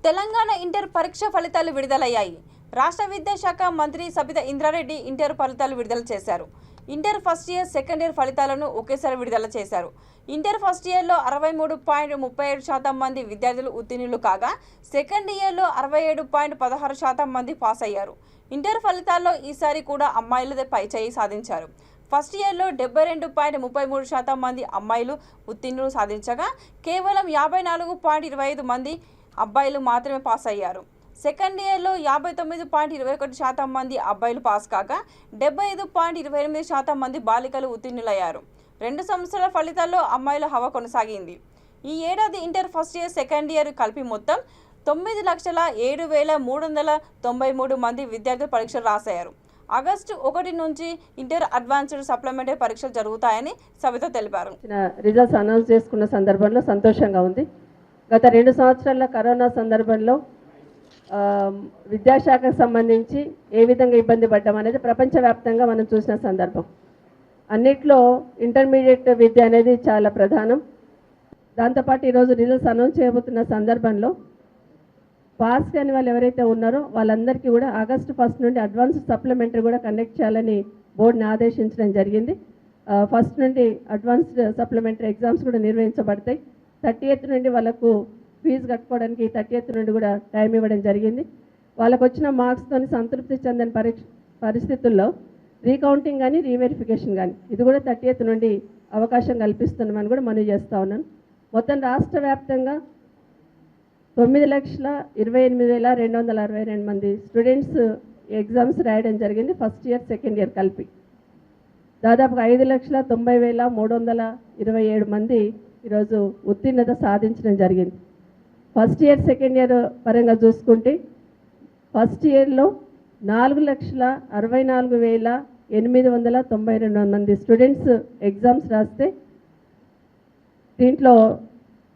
Telangana inter పరీక్ష ఫలితాలు విడుదలయ్యాయి. రాష్ట్ర విద్యాశాఖ మంత్రి సబితా ఇంద్రారెడ్డి ఇంటర్ ఫలితాలు విడుదల చేశారు. Inter first year, second year ఫలితాలను ఒకేసారి విడుదల చేశారు. ఇంటర్ ఫస్ట్ ఇయర్లో 63.37% మంది విద్యార్థులు ఉత్తీర్ణులు కాగా, సెకండ్ ఇయర్లో 67.16% మంది పాస్ అయ్యారు. ఇంటర్ ఫలితాల్లో ఈసారి కూడా అమ్మాయిలదే పైచేయి సాధించారు. ఫస్ట్ ఇయర్లో 72.33% మంది అమ్మాయిలు ఉత్తీర్ణులు సాధించగా, కేవలం 54.25 మంది అబ్బాయిలు మాత్రమే పాస్ అయ్యారు. సెకండ్ ఇయర్లో 59.21% మంది అబ్బాయిలు పాస్ కాగా, 75.28% మంది బాలికలు ఉత్తీర్ణులయ్యారు. 2 సంవత్సరాల ఫలితాల్లో అమ్మాయిల హవా కొనసాగింది. ఈ ఏడాది inter first year, second year కలిపి మొత్తం 9,07,393 మంది విద్యార్థులు పరీక్షలు రాశారు. ఆగస్టు 1 నుంచి ఇంటర్ అడ్వాన్స్డ్ సప్లిమెంటరీ పరీక్షలు జరుగుతాయని సబిత తెలిపారు. రిజల్ట్స్ అనౌన్స్ చేసుకున్న సందర్భంలో సంతోషంగా ఉంది. గత 2 సంవత్సరాల కరోనా సందర్భంలో విద్యాశాఖకు సంబంధించి ఏ విధంగా ఇబ్బంది పడ్డాం అనేది ప్రపంచవ్యాప్తంగా మనం చూసిన సందర్భం. అన్నిట్లో ఇంటర్మీడియట్ విద్య అనేది చాలా ప్రధానం. దాంతోపాటు ఈరోజు రిజల్ట్స్ అనౌన్స్ చేయబోతున్న సందర్భంలో పాస్ కాని వాళ్ళు ఎవరైతే ఉన్నారో వాళ్ళందరికీ కూడా ఆగస్టు 1 నుండి అడ్వాన్స్డ్ సప్లిమెంటరీ కూడా కండక్ట్ చేయాలని బోర్డుని ఆదేశించడం జరిగింది. 1 నుండి అడ్వాన్స్డ్ సప్లిమెంటరీ ఎగ్జామ్స్ కూడా నిర్వహించబడతాయి. 30th నుండి వాళ్ళకు ఫీజు కట్టుకోవడానికి 30th నుండి కూడా టైం ఇవ్వడం జరిగింది. వాళ్ళకు వచ్చిన మార్క్స్తో సంతృప్తి చెందని పరిస్థితుల్లో రీకౌంటింగ్ కానీ రీవెరిఫికేషన్ కానీ ఇది కూడా 30th నుండి అవకాశం కల్పిస్తున్నామని కూడా మనవి చేస్తూ ఉన్నాను. మొత్తం రాష్ట్ర వ్యాప్తంగా 9,28,262 మంది స్టూడెంట్స్ ఎగ్జామ్స్ రాయడం జరిగింది. ఫస్ట్ ఇయర్, సెకండ్ ఇయర్ కలిపి దాదాపుగా 5,90,327 మంది ఈరోజు ఉత్తీర్ణత సాధించడం జరిగింది. ఫస్ట్ ఇయర్, సెకండ్ ఇయర్ పరంగా చూసుకుంటే ఫస్ట్ ఇయర్లో 4,64,892 మంది స్టూడెంట్స్ ఎగ్జామ్స్ రాస్తే దీంట్లో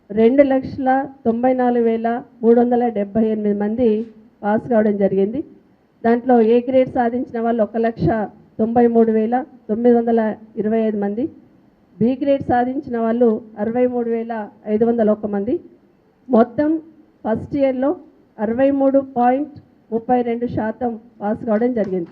2,94,378 మంది పాస్ కావడం జరిగింది. దాంట్లో ఏ గ్రేడ్ సాధించిన వాళ్ళు 1,93,925 మంది, బి గ్రేడ్ సాధించిన వాళ్ళు 63,501 మంది. మొత్తం ఫస్ట్ ఇయర్లో 63.32% పాస్ కావడం జరిగింది.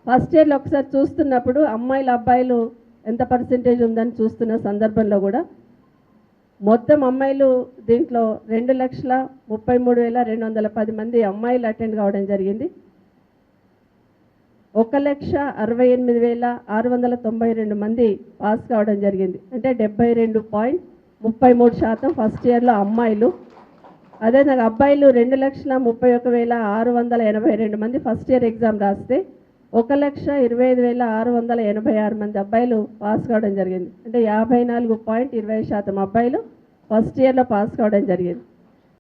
ఫస్ట్ ఇయర్లో ఒకసారి చూస్తున్నప్పుడు అమ్మాయిలు అబ్బాయిలు ఎంత పర్సెంటేజ్ ఉందని చూస్తున్న సందర్భంలో కూడా మొత్తం అమ్మాయిలు దీంట్లో 2,33,210 మంది అమ్మాయిలు అటెండ్ కావడం జరిగింది. 1,68,692 మంది పాస్ కావడం జరిగింది. అంటే 72.33% ఫస్ట్ ఇయర్లో అమ్మాయిలు. అదేవిధంగా అబ్బాయిలు 2,31,682 మంది ఫస్ట్ ఇయర్ ఎగ్జామ్ రాస్తే 1,25,686 మంది అబ్బాయిలు పాస్ కావడం జరిగింది. అంటే 54.20% అబ్బాయిలు ఫస్ట్ ఇయర్లో పాస్ కావడం జరిగింది.